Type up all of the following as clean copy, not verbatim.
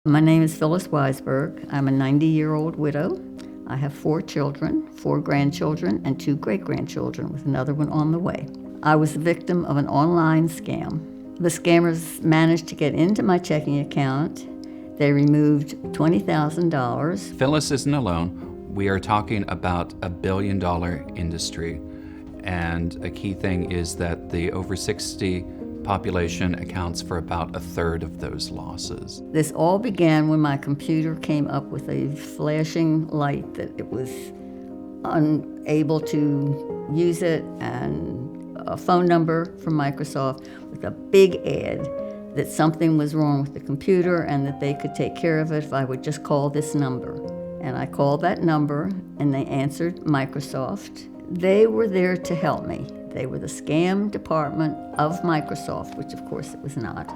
My name is Phyllis Weisberg. I'm a 90-year-old widow. I have 4 children, 4 grandchildren, and 2 great-grandchildren, with another one on the way. I was the victim of an online scam. The scammers managed to get into my checking account. They removed $20,000. Phyllis isn't alone. We are talking about a billion-dollar industry. And a key thing is that the over 60 population accounts for about 1/3 of those losses. This all began when my computer came up with a flashing light that it was unable to use it, and a phone number from Microsoft with a big ad that something was wrong with the computer and that they could take care of it if I would just call this number. And I called that number and they answered Microsoft. They were there to help me. They were the scam department of Microsoft, which of course it was not.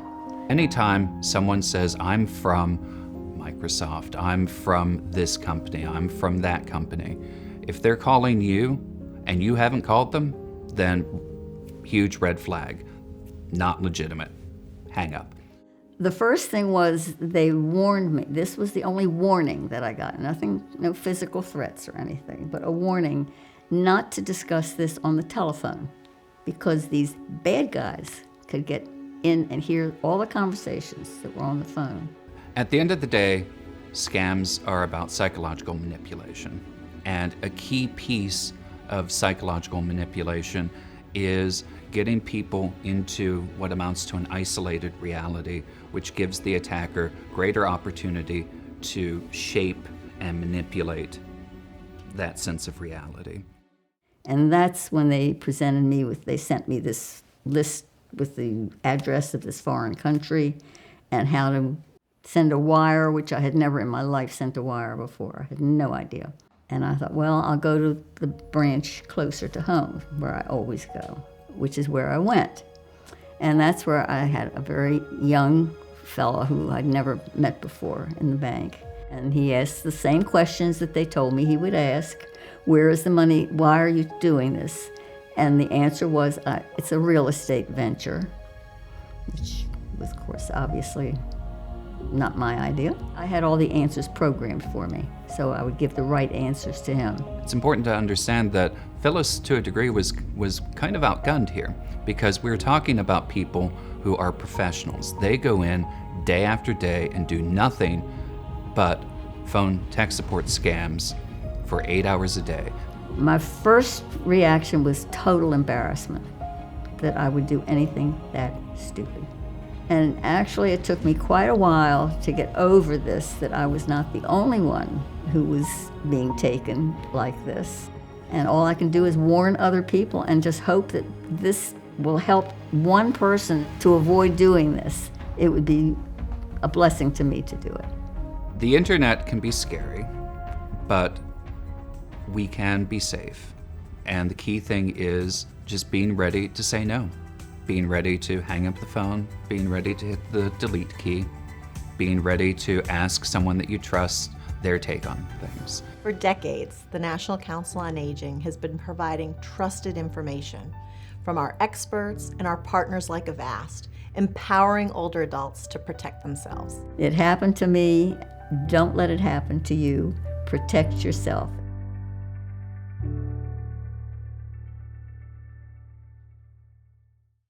Anytime someone says, I'm from Microsoft, I'm from this company, I'm from that company, if they're calling you and you haven't called them, then huge red flag, not legitimate, hang up. The first thing was they warned me. This was the only warning that I got. Nothing, no physical threats or anything, but a warning not to discuss this on the telephone because these bad guys could get in and hear all the conversations that were on the phone. At the end of the day, scams are about psychological manipulation. And a key piece of psychological manipulation is getting people into what amounts to an isolated reality, which gives the attacker greater opportunity to shape and manipulate that sense of reality. And that's when they sent me this list with the address of this foreign country and how to send a wire, which I had never in my life sent a wire before. I had no idea. And I thought, well, I'll go to the branch closer to home, where I always go, which is where I went. And that's where I had a very young fellow who I'd never met before in the bank. And he asked the same questions that they told me he would ask. Where is the money? Why are you doing this? And the answer was, it's a real estate venture, which was, of course, obviously not my idea. I had all the answers programmed for me, so I would give the right answers to him. It's important to understand that Phyllis, to a degree, was kind of outgunned here, because we're talking about people who are professionals. They go in day after day and do nothing but phone tech support scams for 8 hours a day. My first reaction was total embarrassment that I would do anything that stupid. And actually it took me quite a while to get over this, that I was not the only one who was being taken like this. And all I can do is warn other people and just hope that this will help one person to avoid doing this. It would be a blessing to me to do it. The internet can be scary, but we can be safe. And the key thing is just being ready to say no. Being ready to hang up the phone, being ready to hit the delete key, being ready to ask someone that you trust their take on things. For decades, the National Council on Aging has been providing trusted information from our experts and our partners like Avast, empowering older adults to protect themselves. It happened to me. Don't let it happen to you. Protect yourself.